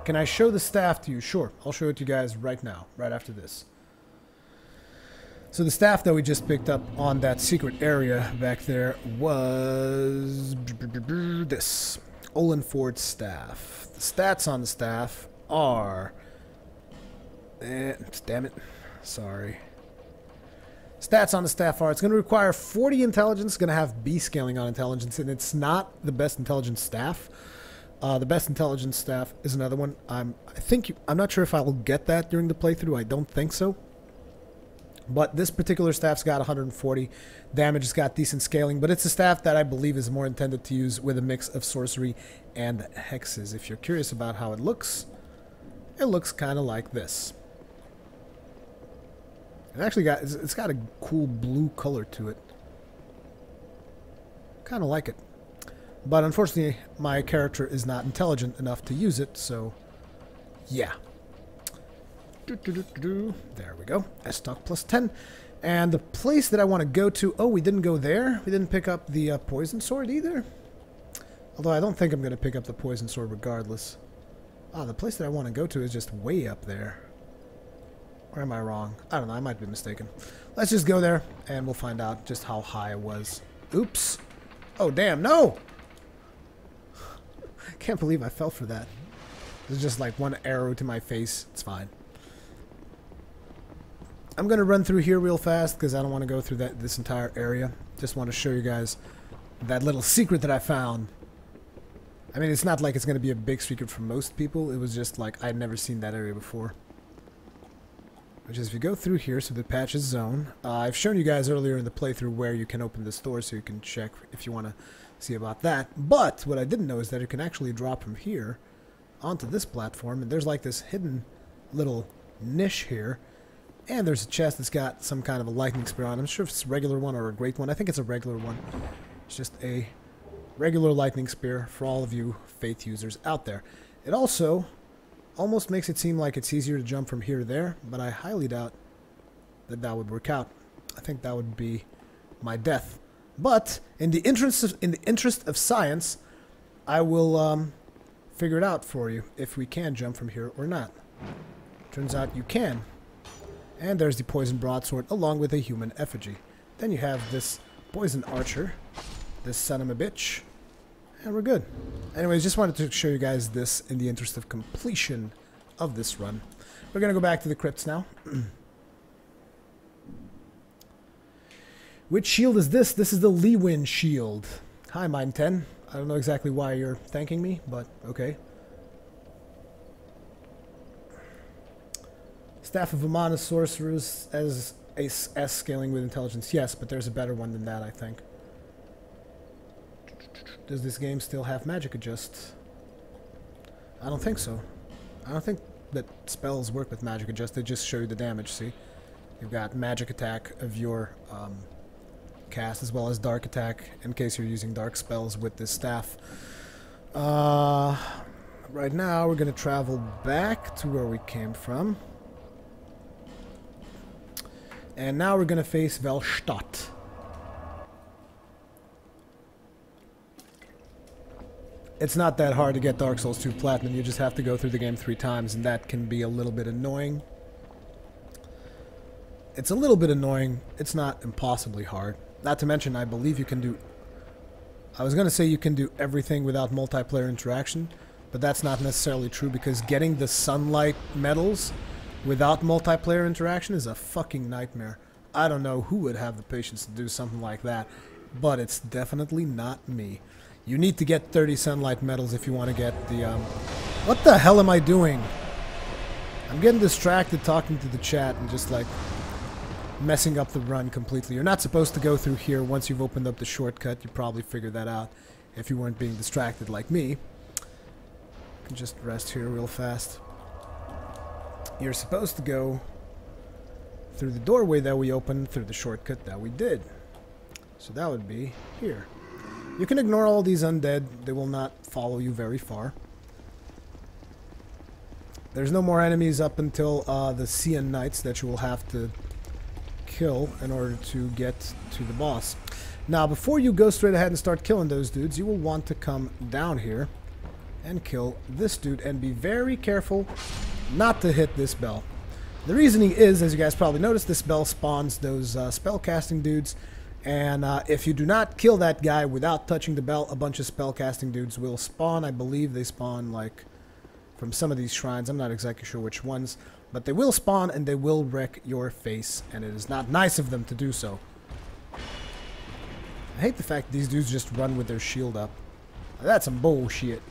Can I show the staff to you? Sure. I'll show it to you guys right now, right after this. So the staff that we just picked up on that secret area back there was this. Olin Ford staff. The stats on the staff are... damn it. Sorry. Stats on the staff are, it's going to require 40 intelligence, it's going to have B scaling on intelligence, and it's not the best intelligence staff. The best intelligence staff is another one. I'm not sure if I will get that during the playthrough. I don't think so. But this particular staff's got 140 damage. It's got decent scaling, but it's a staff that I believe is more intended to use with a mix of sorcery and hexes. If you're curious about how it looks kind of like this. It actually it's got a cool blue color to it. Kind of like it. But unfortunately, my character is not intelligent enough to use it, so yeah. There we go. Estoc plus 10. And the place that I want to go to... Oh, we didn't go there. We didn't pick up the poison sword either. Although I don't think I'm going to pick up the poison sword regardless. Ah, the place that I want to go to is just way up there. Or am I wrong? I don't know. I might be mistaken. Let's just go there, and we'll find out just how high it was. Oops. Oh, damn. No! I can't believe I fell for that. It was just like one arrow to my face. It's fine. I'm going to run through here real fast because I don't want to go through this entire area. Just want to show you guys that little secret that I found. I mean, it's not like it's going to be a big secret for most people. It was just like I'd never seen that area before. Which is if you go through here, so the patches zone. I've shown you guys earlier in the playthrough where you can open this door so you can check if you want to see about that. But what I didn't know is that it can actually drop from here onto this platform. And there's like this hidden little niche here. And there's a chest that's got some kind of a lightning spear on. I'm not sure if it's a regular one or a great one. I think it's a regular one. It's just a regular lightning spear for all of you faith users out there. It also almost makes it seem like it's easier to jump from here to there, but I highly doubt that that would work out. I think that would be my death. But in the interest of science, I will figure it out for you if we can jump from here or not. Turns out you can. And there's the poison broadsword along with a human effigy. Then you have this poison archer, this son of a bitch, and we're good. Anyways, just wanted to show you guys this in the interest of completion of this run. We're going to go back to the crypts now. Which shield is this? This is the Lewin shield. Hi, Mind 10. I don't know exactly why you're thanking me, but okay. Staff of Amana Sorcerers as S scaling with intelligence. Yes, but there's a better one than that, I think. Does this game still have magic adjust? I don't think so. I don't think that spells work with magic adjust. They just show you the damage, see? You've got magic attack of your cast as well as dark attack in case you're using dark spells with this staff. Right now we're going to travel back to where we came from. And now we're going to face Velstadt. It's not that hard to get Dark Souls 2 Platinum. You just have to go through the game 3 times, and that can be a little bit annoying. It's a little bit annoying. It's not impossibly hard. Not to mention, I believe you can do... I was going to say you can do everything without multiplayer interaction, but that's not necessarily true, because getting the sunlight medals without multiplayer interaction is a fucking nightmare. I don't know who would have the patience to do something like that, but it's definitely not me. You need to get 30 sunlight medals if you want to get the, What the hell am I doing? I'm getting distracted talking to the chat and just, like, messing up the run completely. You're not supposed to go through here once you've opened up the shortcut. You probably figured that out if you weren't being distracted like me. I can just rest here real fast. You're supposed to go through the doorway that we opened, through the shortcut that we did. So that would be here. You can ignore all these undead. They will not follow you very far. There's no more enemies up until the Cian Knights that you will have to kill in order to get to the boss. Now, before you go straight ahead and start killing those dudes, you will want to come down here and kill this dude, and be very careful not to hit this bell. The reasoning is, as you guys probably noticed, this bell spawns those spellcasting dudes, and if you do not kill that guy without touching the bell, a bunch of spellcasting dudes will spawn. I believe they spawn like from some of these shrines. I'm not exactly sure which ones, but they will spawn and they will wreck your face, and it is not nice of them to do so. I hate the fact these dudes just run with their shield up. That's some bullshit.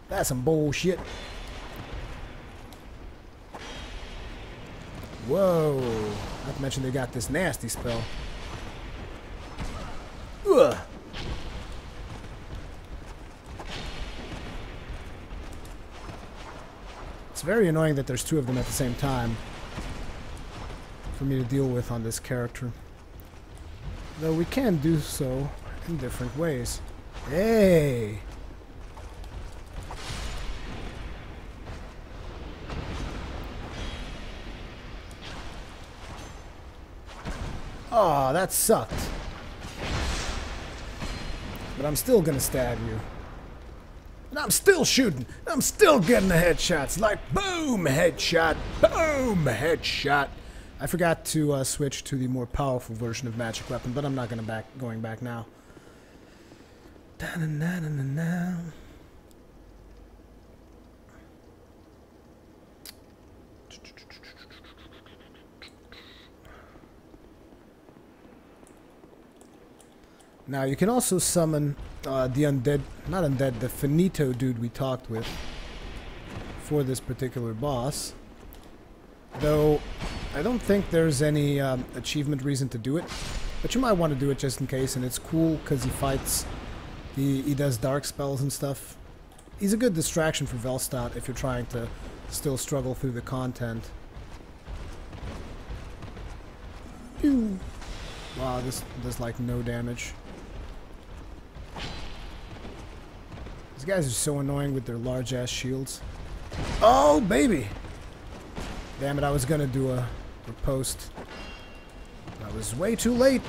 That's some bullshit. Whoa. Not to mention they got this nasty spell. Ugh. It's very annoying that there's two of them at the same time for me to deal with on this character. Though we can do so in different ways. Hey! Oh, that sucked. But I'm still gonna stab you. And I'm still shooting. I'm still getting the headshots. Like, boom, headshot. Boom, headshot. I forgot to switch to the more powerful version of magic weapon, but I'm not going back now. Da-na-na-na-na-na. Now you can also summon the undead, not undead, the finito dude we talked with for this particular boss. Though I don't think there's any achievement reason to do it, but you might want to do it just in case, and it's cool because he fights, he does dark spells and stuff. He's a good distraction for Velstadt if you're trying to still struggle through the content. Pew. Wow, this does like no damage. These guys are so annoying with their large-ass shields. Oh, baby! Damn it, I was gonna do a riposte. I was way too late.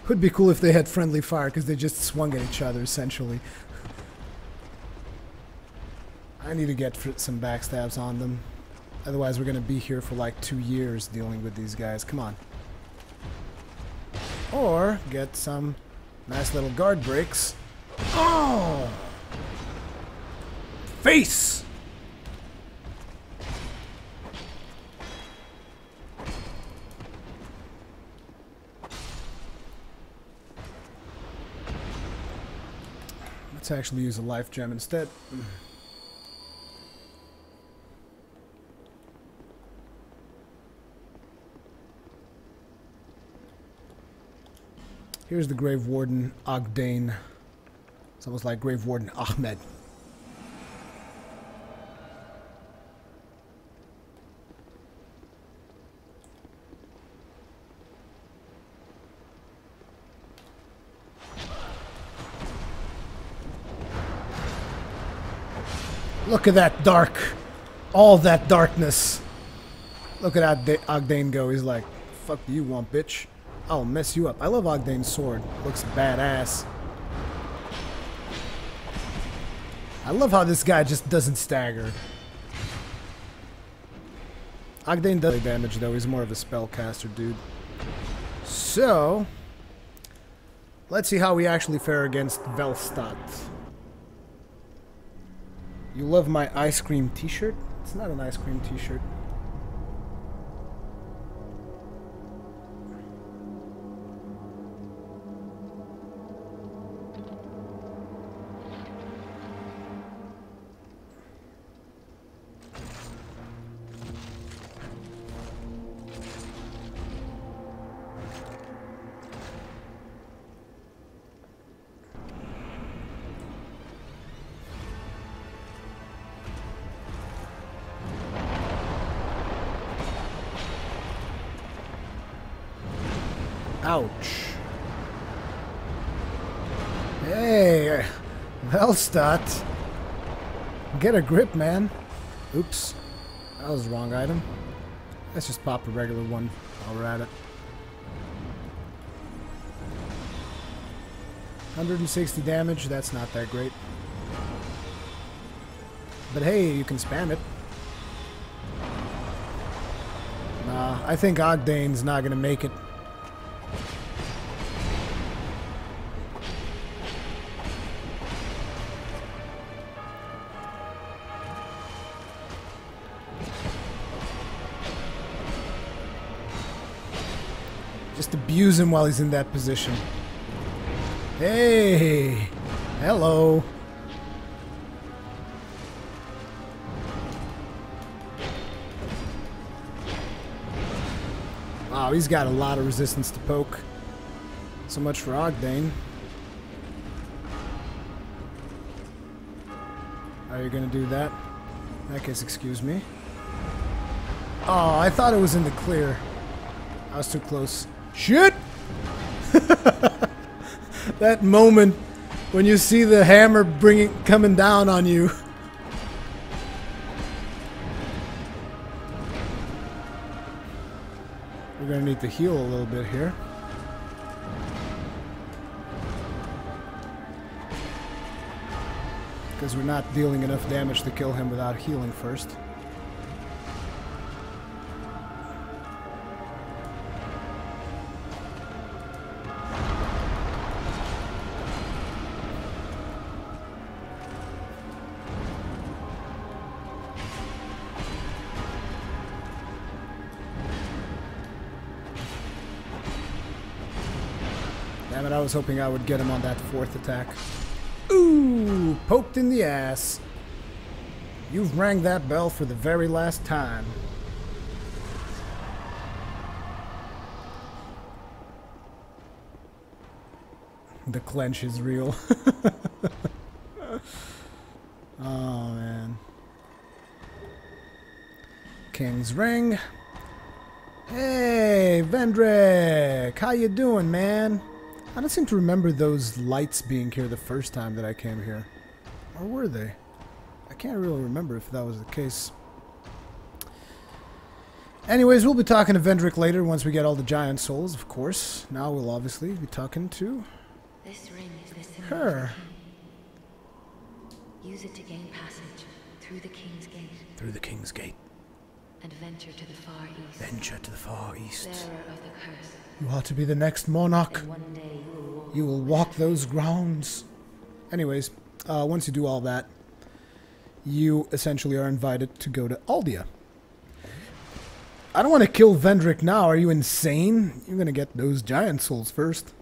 Would be cool if they had friendly fire, because they just swung at each other, essentially. I need to get some backstabs on them. Otherwise, we're going to be here for like 2 years dealing with these guys. Come on. Or get some nice little guard breaks. Oh! Face! Let's actually use a life gem instead. Here's the Grave Warden, Agdayne. It's almost like Grave Warden Ahmed. Look at that dark. All that darkness. Look at that Agdayne go. He's like, fuck do you want, bitch? I'll mess you up. I love Agdayne's sword. Looks badass. I love how this guy just doesn't stagger. Agdayne does damage though. He's more of a spellcaster dude. So, let's see how we actually fare against Velstadt. You love my ice cream t-shirt? It's not an ice cream t-shirt. Ouch. Hey, Velstadt. Get a grip, man. Oops. That was the wrong item. Let's just pop a regular one while we're at it. 160 damage, that's not that great. But hey, you can spam it. Nah, I think Agdayne's not gonna make it. Just abuse him while he's in that position. Hey! Hello! Wow, he's got a lot of resistance to poke. So much for Agdayne. Are you gonna do that? In that case, excuse me. Oh, I thought it was in the clear. I was too close. Shit! That moment when you see the hammer coming down on you. We're gonna need to heal a little bit here. Because we're not dealing enough damage to kill him without healing first. Damn it, I was hoping I would get him on that fourth attack. Ooh, poked in the ass. You've rang that bell for the very last time. The clench is real. Oh, man. King's Ring. Hey, Vendrick! How you doing, man? I don't seem to remember those lights being here the first time that I came here. Or were they? I can't really remember if that was the case. Anyways, we'll be talking to Vendrick later once we get all the giant souls, of course. Now we'll obviously be talking to this ring is the symbol her. of the king. Use it to gain passage through the king's gate. Through the king's gate. And venture to the far east. Venture to the far east. Bearer of the curse. You are to be the next monarch. And one day You will walk those grounds. Anyways, once you do all that, you essentially are invited to go to Aldia. I don't want to kill Vendrick now. Are you insane? You're going to get those giant souls first.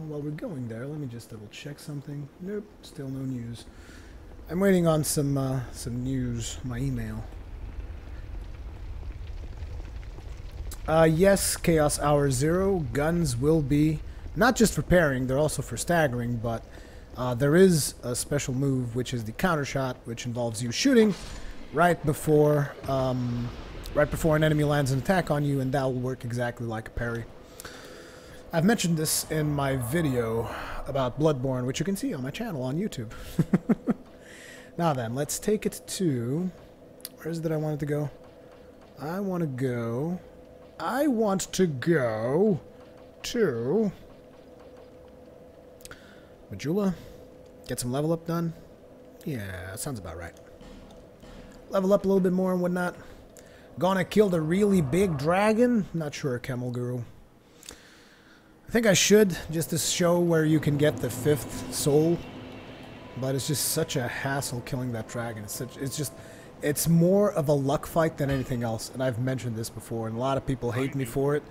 While we're going there, let me just double check something. Nope, still no news. I'm waiting on some news, my email. Yes, Chaos Hour 0. Guns will be not just for parrying, they're also for staggering, but there is a special move, which is the counter shot, which involves you shooting right before an enemy lands an attack on you, and that will work exactly like a parry. I've mentioned this in my video about Bloodborne, which you can see on my channel on YouTube. Now then, let's take it to... Where is it that I wanted to go? I want to go to... Majula. Get some level up done. Yeah, sounds about right. Level up a little bit more and whatnot. Gonna kill the really big dragon? Not sure, Camel Guru. I think I should, just to show where you can get the 5th soul. But it's just such a hassle killing that dragon. It's more of a luck fight than anything else. And I've mentioned this before, and a lot of people hate me for it.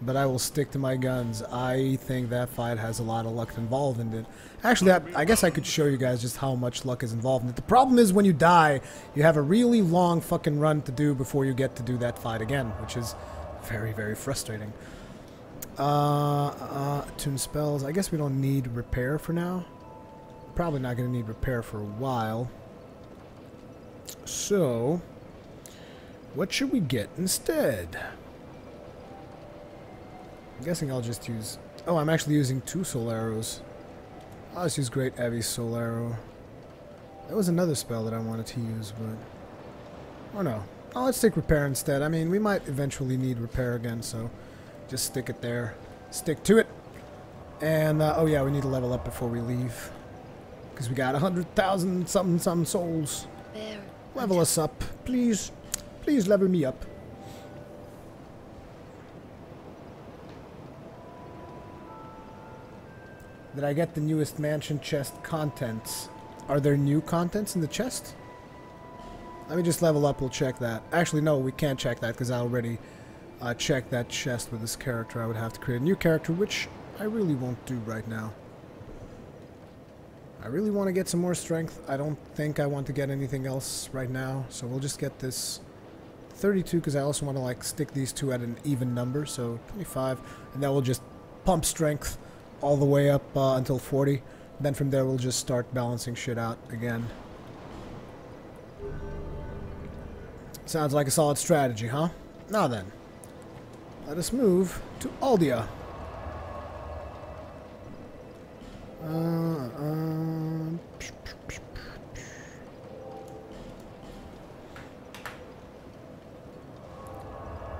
But I will stick to my guns. I think that fight has a lot of luck involved in it. Actually, I guess I could show you guys just how much luck is involved in it. The problem is when you die, you have a really long fucking run to do before you get to do that fight again, which is very, very frustrating. Tune spells. I guess we don't need repair for now. Probably not going to need repair for a while. So, what should we get instead? I'm guessing I'll just use... Oh, I'm actually using 2 soul arrows. I'll just use Great Heavy Soul Arrow. There was another spell that I wanted to use, but... Oh no. Oh, let's take Repair instead. I mean, we might eventually need Repair again, so... Just stick it there. Stick to it. And, oh yeah, we need to level up before we leave. Because we got 100,000 something souls. Level us up. Please. Please level me up. Did I get the newest mansion chest contents? Are there new contents in the chest? Let me just level up, we'll check that. Actually, no, we can't check that because I already checked that chest with this character. I would have to create a new character, which I really won't do right now. I really want to get some more strength. I don't think I want to get anything else right now, so we'll just get this 32 because I also want to like stick these two at an even number, so 25, and that will just pump strength all the way up until 40. Then from there we'll just start balancing shit out again. Sounds like a solid strategy, huh? Now then, let us move to Aldia.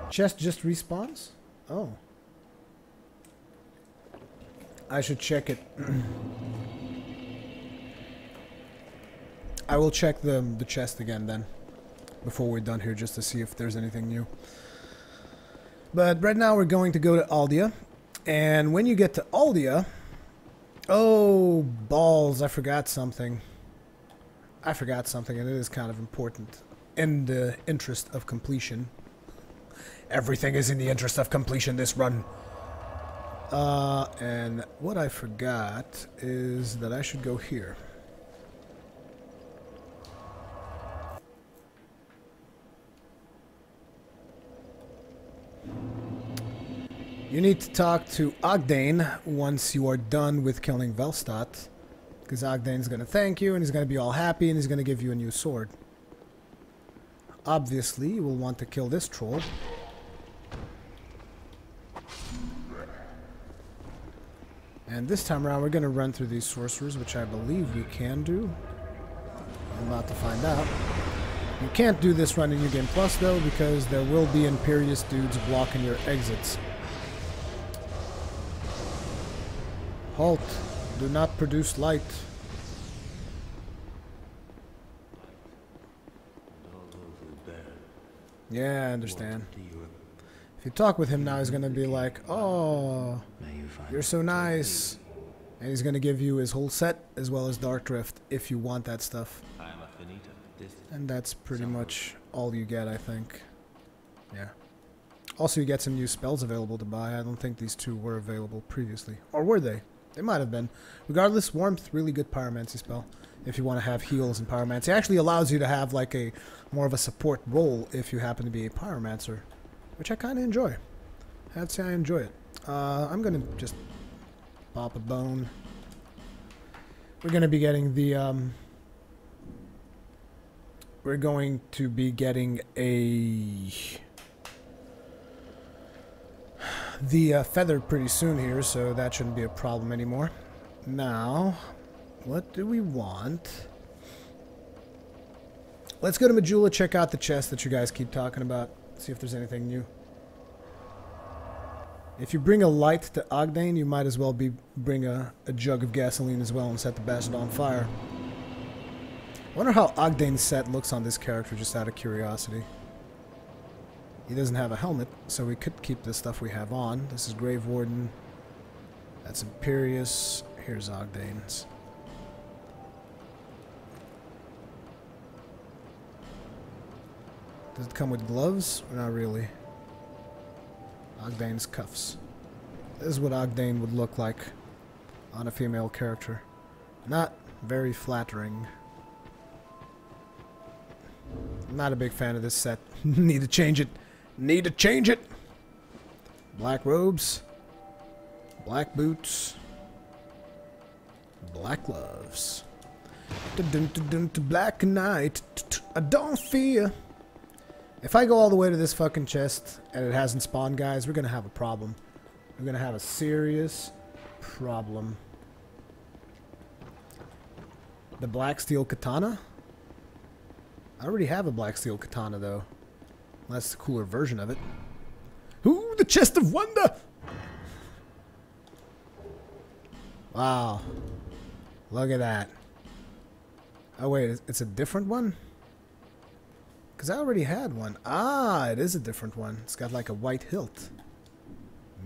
Chest just respawns? Oh. I should check it. I will check the chest again then, before we're done here, just to see if there's anything new. But right now we're going to go to Aldia, and when you get to Aldia... Oh, balls, I forgot something. I forgot something, and it is kind of important. In the interest of completion. Everything is in the interest of completion this run. And what I forgot is that I should go here. You need to talk to Agdayne once you are done with killing Velstadt. Because Agdayne's going to thank you, and he's going to be all happy, and he's going to give you a new sword. Obviously, you will want to kill this troll. And this time around, we're going to run through these sorcerers, which I believe we can do. I'm about to find out. You can't do this run in New Game Plus, though, because there will be Imperious dudes blocking your exits. Halt. Do not produce light. Yeah, I understand. If you talk with him now, he's going to be like, oh, you're so nice. And he's going to give you his whole set, as well as Dark Drift, if you want that stuff. And that's pretty much all you get, I think. Yeah. Also, you get some new spells available to buy. I don't think these two were available previously. Or were they? They might have been. Regardless, Warmth, really good pyromancy spell. If you want to have heals and pyromancy. It actually allows you to have like a more of a support role if you happen to be a pyromancer. Which I kind of enjoy. I'd say I enjoy it. I'm going to just pop a bone. We're going to be getting the... we're going to be getting the feather pretty soon here, so that shouldn't be a problem anymore. Now, what do we want? Let's go to Majula, check out the chest that you guys keep talking about. See if there's anything new. If you bring a light to Agdayne, you might as well bring a jug of gasoline as well and set the bastard on fire. I wonder how Agdayne's set looks on this character, just out of curiosity. He doesn't have a helmet, so we could keep the stuff we have on. This is Grave Warden. That's Imperious. Here's Agdayne's. Does it come with gloves? Or not really. Agdayne's cuffs. This is what Agdayne would look like on a female character. Not very flattering. I'm not a big fan of this set. Need to change it. Need to change it. Black robes. Black boots. Black gloves. Black night. I don't fear. If I go all the way to this fucking chest and it hasn't spawned, guys, we're gonna have a problem. We're gonna have a serious problem. The black steel katana? I already have a black steel katana, though. That's the cooler version of it. Ooh, the chest of wonder! Wow. Look at that. Oh, wait, it's a different one? Because I already had one. Ah, it is a different one. It's got like a white hilt.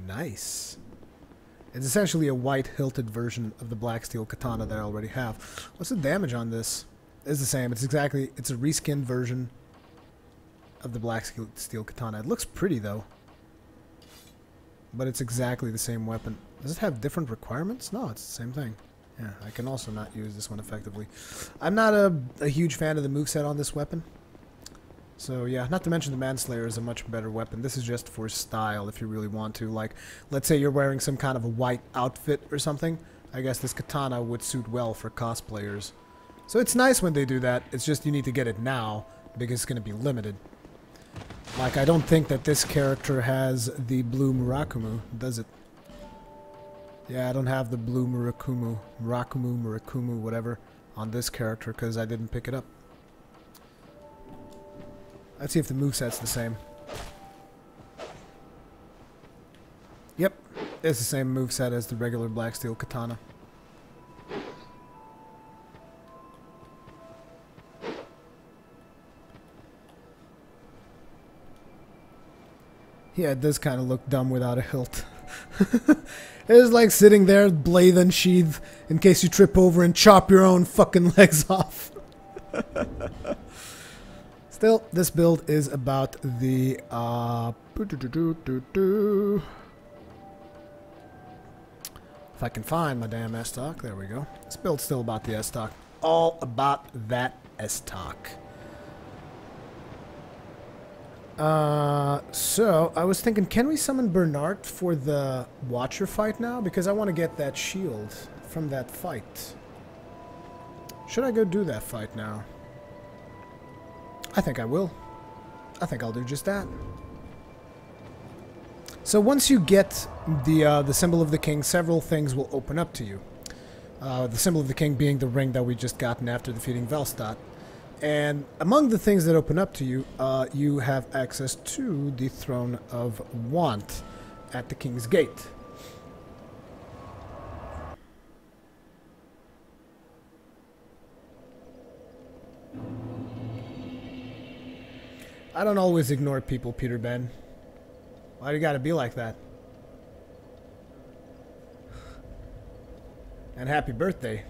Nice. It's essentially a white hilted version of the black steel katana that I already have. What's the damage on this? It's the same. It's a reskinned version of the black steel katana. It looks pretty though. But it's exactly the same weapon. Does it have different requirements? No, it's the same thing. Yeah, I can also not use this one effectively. I'm not a huge fan of the moveset on this weapon. So yeah, not to mention the Manslayer is a much better weapon. This is just for style if you really want to. Like, let's say you're wearing some kind of a white outfit or something. I guess this katana would suit well for cosplayers. So it's nice when they do that. It's just you need to get it now because it's going to be limited. Like, I don't think that this character has the blue Murakumu, does it? Yeah, I don't have the blue Murakumu, whatever, on this character because I didn't pick it up. Let's see if the moveset's the same. Yep, it's the same moveset as the regular black steel katana. Yeah, it does kind of look dumb without a hilt. It's like sitting there, blade unsheathed, in case you trip over and chop your own fucking legs off. Still, this build is about the, if I can find my damn Estoc, there we go. This build's still about the Estoc. All about that Estoc. So, I was thinking, can we summon Bernard for the Watcher fight now? Because I want to get that shield from that fight. Should I go do that fight now? I think I will. I think I'll do just that. So once you get the symbol of the king, several things will open up to you. The symbol of the king being the ring that we just gotten after defeating Velstadt. And among the things that open up to you, you have access to the Throne of Want at the King's Gate. I don't always ignore people, Peter Ben. Why do you gotta be like that? And happy birthday.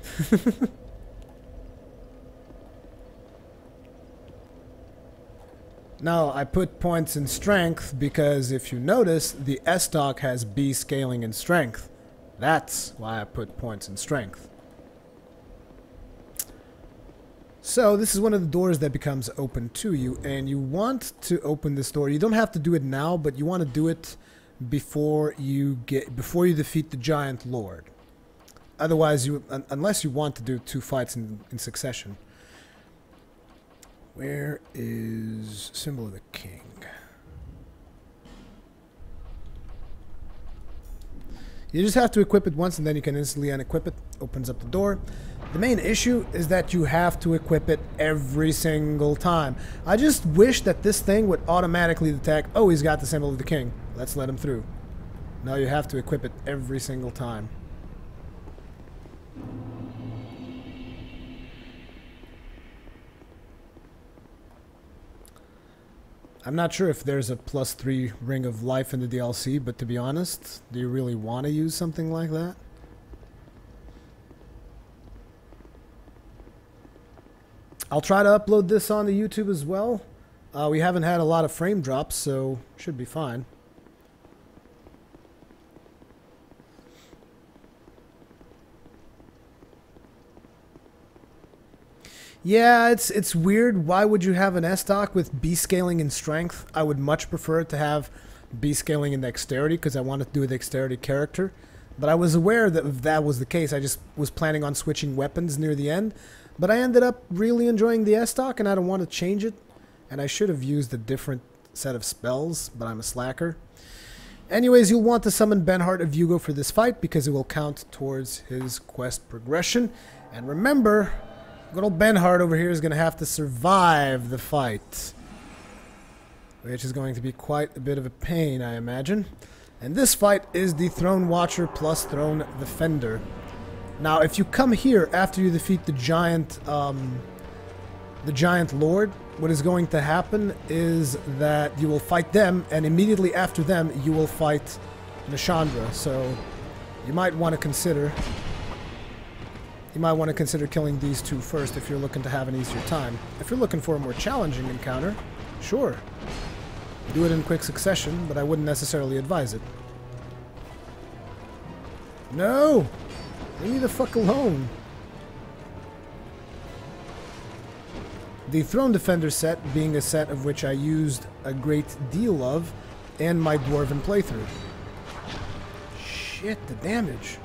Now, I put points in strength because if you notice, the Estoc has B scaling in strength. That's why I put points in strength. So, this is one of the doors that becomes open to you, and you want to open this door. You don't have to do it now, but you want to do it before you defeat the Giant Lord. Otherwise, unless you want to do 2 fights in succession. Where is Symbol of the King? You just have to equip it once and then you can instantly unequip it. Opens up the door. The main issue is that you have to equip it every single time. I just wish that this thing would automatically detect, oh, he's got the Symbol of the King. Let's let him through. No, you have to equip it every single time. I'm not sure if there's a +3 Ring of Life in the DLC, but to be honest, do you really want to use something like that? I'll try to upload this on the YouTube as well. We haven't had a lot of frame drops, so should be fine. Yeah, it's weird. Why would you have an Estoc with B scaling in strength? I would much prefer to have B scaling in dexterity because I wanted to do a dexterity character. But I was aware that if that was the case, I just was planning on switching weapons near the end. But I ended up really enjoying the Estoc and I don't want to change it. And I should have used a different set of spells, but I'm a slacker. Anyways, you'll want to summon Benhart of Yugo for this fight because it will count towards his quest progression. And remember, Good old Benhard over here is going to have to survive the fight, which is going to be quite a bit of a pain, I imagine. And this fight is the Throne Watcher plus Throne Defender. Now, if you come here after you defeat the giant Lord, what is going to happen is that you will fight them, and immediately after them, you will fight Nishandra. So, you might want to consider killing these two first if you're looking to have an easier time. If you're looking for a more challenging encounter, sure. Do it in quick succession, but I wouldn't necessarily advise it. No! Leave me the fuck alone. The Throne Defender set being a set of which I used a great deal of in my Dwarven playthrough. Shit, the damage.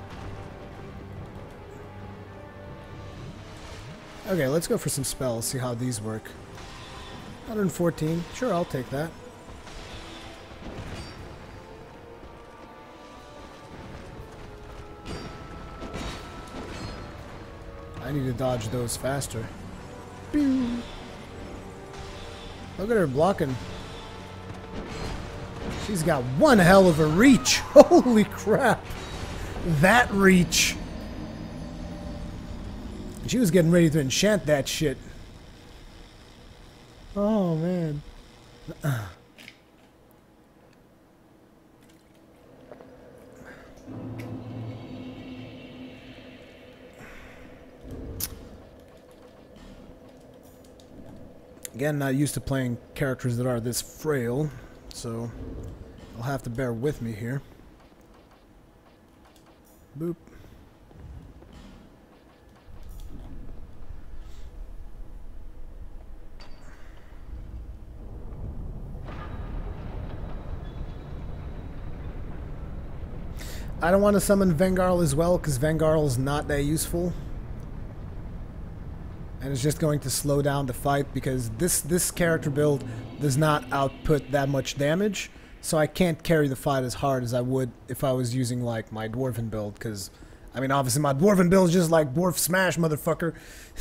Okay, let's go for some spells, see how these work. 114, sure, I'll take that. I need to dodge those faster. Pew. Look at her blocking. She's got one hell of a reach. Holy crap. That reach. She was getting ready to enchant that shit. Oh, man. Again, not used to playing characters that are this frail, so I'll have to bear with me here. Boop. I don't want to summon Vengarl as well, because Vengarl is not that useful. And it's just going to slow down the fight, because this character build does not output that much damage. So I can't carry the fight as hard as I would if I was using, like, my Dwarven build, because, I mean, obviously my Dwarven build is just like Dwarf Smash, motherfucker.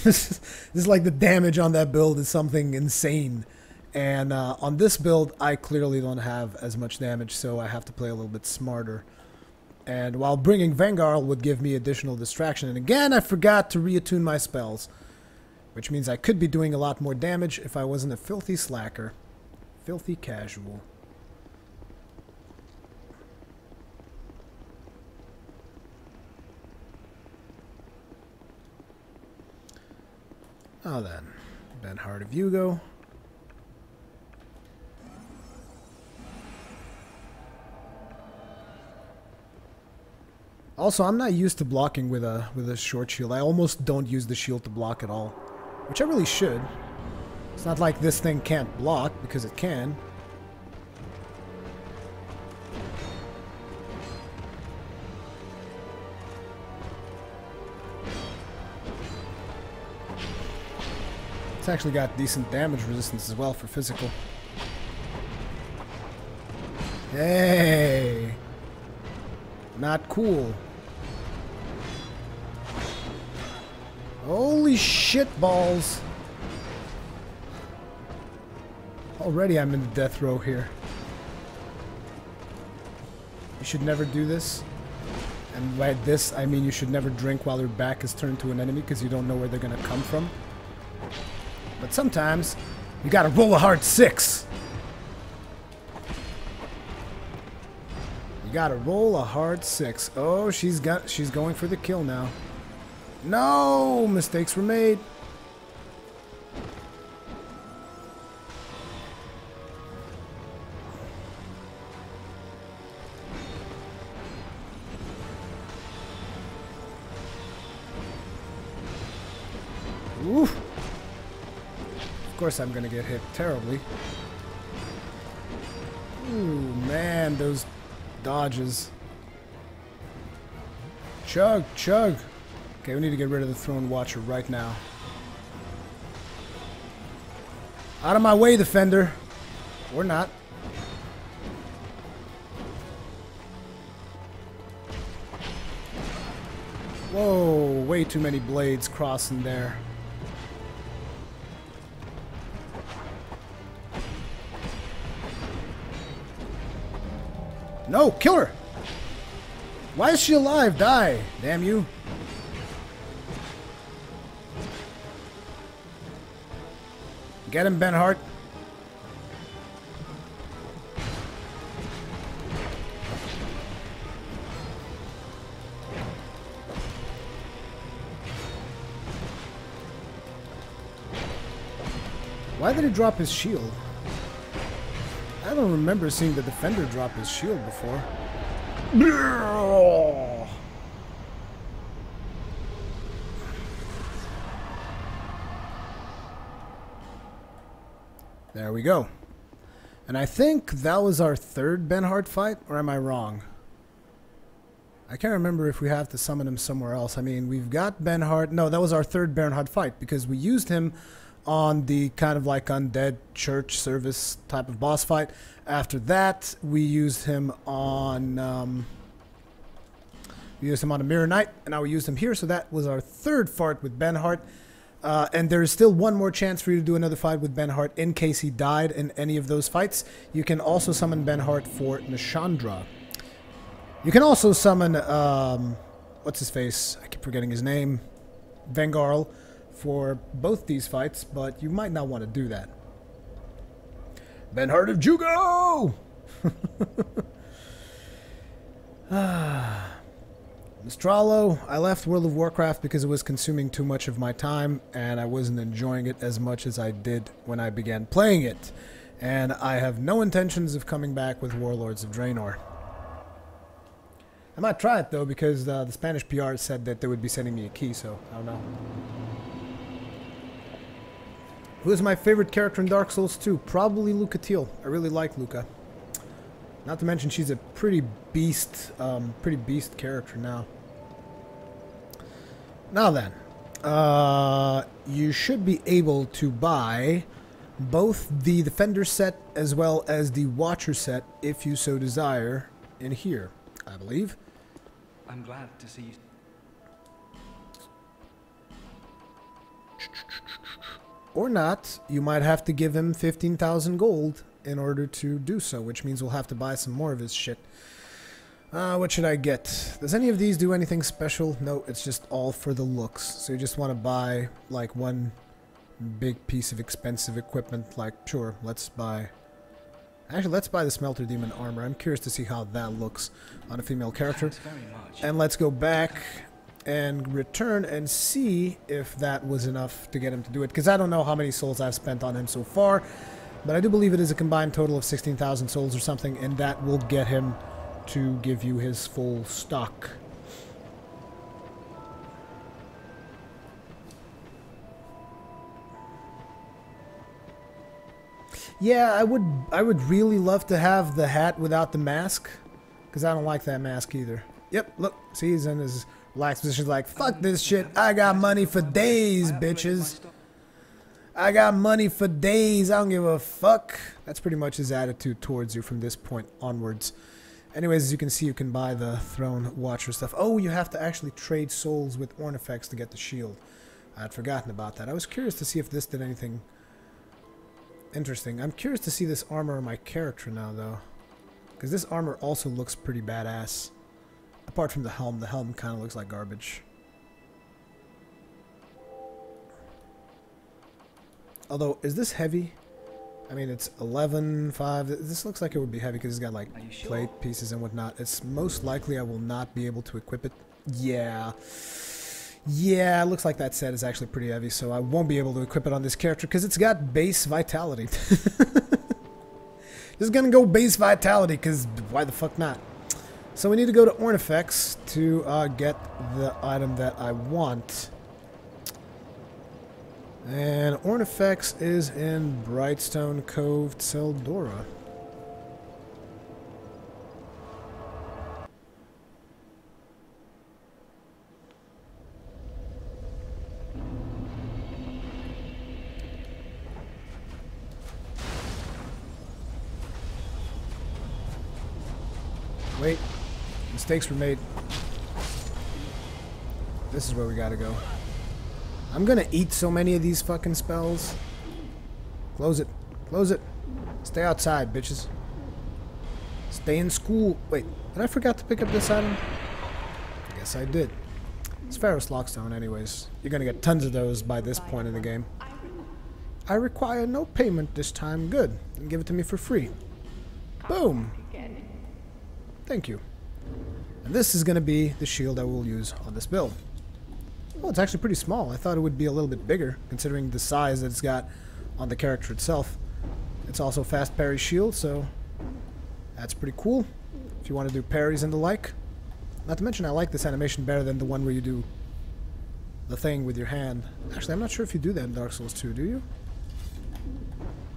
This is like the damage on that build is something insane. And on this build, I clearly don't have as much damage, so I have to play a little bit smarter. And while bringing Vengarl would give me additional distraction. And again, I forgot to reattune my spells. Which means I could be doing a lot more damage if I wasn't a filthy slacker. Filthy casual. Now then, Benhard of Yugo. Also, I'm not used to blocking with a short shield. I almost don't use the shield to block at all. Which I really should. It's not like this thing can't block, because it can. It's actually got decent damage resistance as well for physical. Hey! Not cool. Holy shit balls. Already I'm in the death row here. You should never do this. And by this, I mean you should never drink while your back is turned to an enemy, because you don't know where they're going to come from. But sometimes, you gotta roll a hard 6. You gotta roll a hard 6. Oh, she's going for the kill now. No! Mistakes were made. Oof. Of course I'm gonna get hit terribly. Ooh, man, those dodges. Chug, chug. Okay, we need to get rid of the Throne Watcher right now. Out of my way, Defender. Or not. Whoa, way too many blades crossing there. No, kill her! Why is she alive? Die! Damn you. Get him, Ben Hart. Why did he drop his shield? I don't remember seeing the defender drop his shield before. There we go. And I think that was our third Ben Hart fight, or am I wrong? I can't remember if we have to summon him somewhere else. I mean, we've got Ben Hart. No, that was our third Ben Hart fight because we used him on the kind of like undead church service type of boss fight. After that, we used him on a Mirror Knight, and now we used him here. So that was our third fight with Ben Hart. And there is still one more chance for you to do another fight with Ben Hart in case he died in any of those fights. You can also summon Ben Hart for Nishandra. You can also summon, what's his face? I keep forgetting his name. Vengarl for both these fights, but you might not want to do that. Ben Hart of Jugo! Mistralo, I left World of Warcraft because it was consuming too much of my time and I wasn't enjoying it as much as I did when I began playing it. And I have no intentions of coming back with Warlords of Draenor. I might try it though because the Spanish PR said that they would be sending me a key, so I don't know. Who is my favorite character in Dark Souls 2? Probably Lucatiel. I really like Luca. Not to mention she's a pretty beast character now. Now then, you should be able to buy both the Defender set as well as the Watcher set if you so desire in here, I believe. I'm glad to see you. Or not, you might have to give him 15,000 gold in order to do so, which means we'll have to buy some more of his shit. What should I get? Does any of these do anything special? No, it's just all for the looks. So you just want to buy, like, one big piece of expensive equipment. Like, sure, let's buy... Actually, let's buy the Smelter Demon armor. I'm curious to see how that looks on a female character. And let's go back and return and see if that was enough to get him to do it. Because I don't know how many souls I've spent on him so far. But I do believe it is a combined total of 16,000 souls or something. And that will get him to give you his full stock. Yeah, I would really love to have the hat without the mask. Because I don't like that mask either. Yep, look. See, he's in his relaxed position like, fuck this shit. I got money for days, bitches. I got money for days. I don't give a fuck. That's pretty much his attitude towards you from this point onwards. Anyways, as you can see, you can buy the Throne Watcher stuff. Oh, you have to actually trade souls with Ornifex to get the shield. I'd forgotten about that. I was curious to see if this did anything interesting. I'm curious to see this armor on my character now, though. Because this armor also looks pretty badass. Apart from the helm kind of looks like garbage. Although, is this heavy? I mean, it's 11.5. This looks like it would be heavy because it's got, like, plate pieces and whatnot. It's most likely I will not be able to equip it. Yeah. Yeah, it looks like that set is actually pretty heavy, so I won't be able to equip it on this character because it's got base vitality. Just gonna go base vitality because why the fuck not? So we need to go to Ornifex to get the item that I want. And Ornifex is in Brightstone Cove, Seldora. Wait, mistakes were made. This is where we gotta go. I'm gonna eat so many of these fucking spells. Close it. Close it. Stay outside, bitches. Stay in school. Wait, did I forget to pick up this item? I guess I did. It's Ferrous Lockstone anyways. You're gonna get tons of those by this point in the game. I require no payment this time. Good. Then give it to me for free. Boom. Thank you. And this is gonna be the shield I will use on this build. Oh, it's actually pretty small. I thought it would be a little bit bigger, considering the size that it's got on the character itself. It's also fast parry shield, so that's pretty cool. If you want to do parries and the like. Not to mention, I like this animation better than the one where you do the thing with your hand. Actually, I'm not sure if you do that in Dark Souls 2, do you?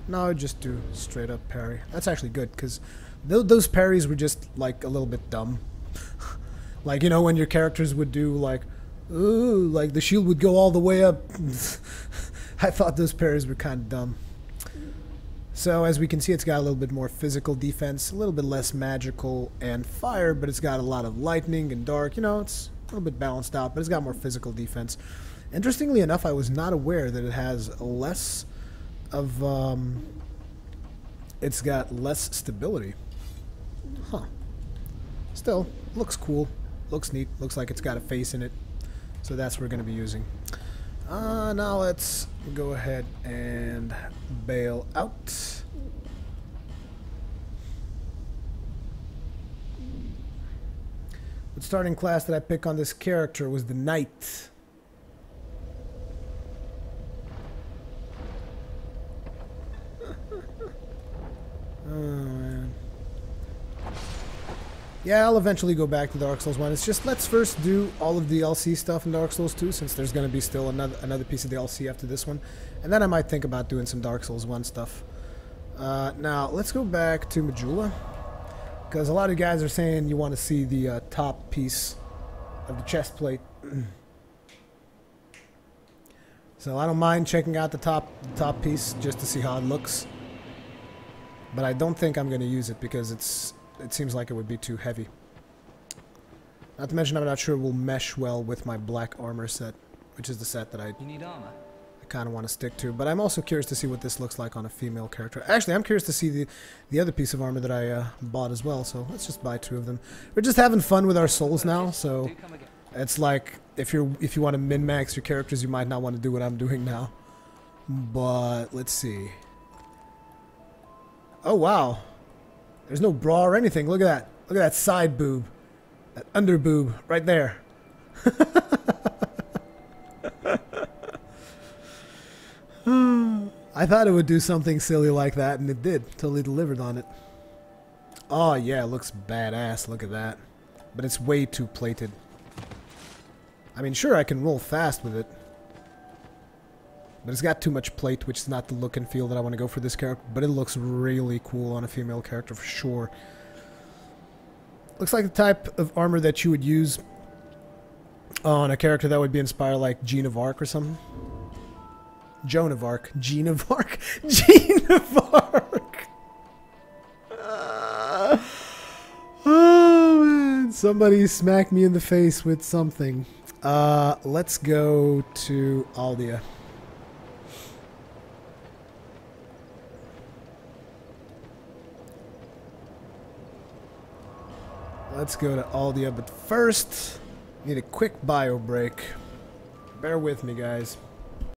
No, I just do straight up parry. That's actually good, because those parries were just, like, a little bit dumb. Like, you know, when your characters would do, like, ooh, like the shield would go all the way up. I thought those parries were kind of dumb. So, as we can see, it's got a little bit more physical defense, a little bit less magical and fire, but it's got a lot of lightning and dark. You know, it's a little bit balanced out, but it's got more physical defense. Interestingly enough, I was not aware that it has less of, it's got less stability. Huh. Still, looks cool. Looks neat. Looks like it's got a face in it. So that's what we're going to be using. Now let's go ahead and bail out. The starting class that I pick on this character was the Knight. Oh, man. Yeah, I'll eventually go back to Dark Souls 1. It's just, let's first do all of the DLC stuff in Dark Souls 2, since there's going to be still another piece of DLC after this one. And then I might think about doing some Dark Souls 1 stuff. Now, let's go back to Majula, because a lot of you guys are saying you want to see the top piece of the chest plate. So I don't mind checking out the top piece just to see how it looks. But I don't think I'm going to use it because it seems like it would be too heavy. Not to mention, I'm not sure it will mesh well with my black armor set, which is the set that I You need armor. kind of want to stick to. But I'm also curious to see what this looks like on a female character. Actually, I'm curious to see the other piece of armor that I bought as well. So let's just buy 2 of them. We're just having fun with our souls now, so Do come again. it's like if you want to min-max your characters, you might not want to do what I'm doing now. But let's see. Oh wow. There's no bra or anything. Look at that. Look at that side boob. That under boob right there. I thought it would do something silly like that, and it did. Totally delivered on it. Oh yeah, it looks badass. Look at that. But it's way too plated. I mean, sure, I can roll fast with it. But it's got too much plate, which is not the look and feel that I want to go for this character. But it looks really cool on a female character for sure. Looks like the type of armor that you would use on a character that would be inspired like Jeanne of Arc or something. Joan of Arc. Jeanne of Arc. Jeanne of Arc. Oh man. Somebody smacked me in the face with something. Let's go to Aldia. Let's go to Aldia, but first, need a quick bio break. Bear with me, guys.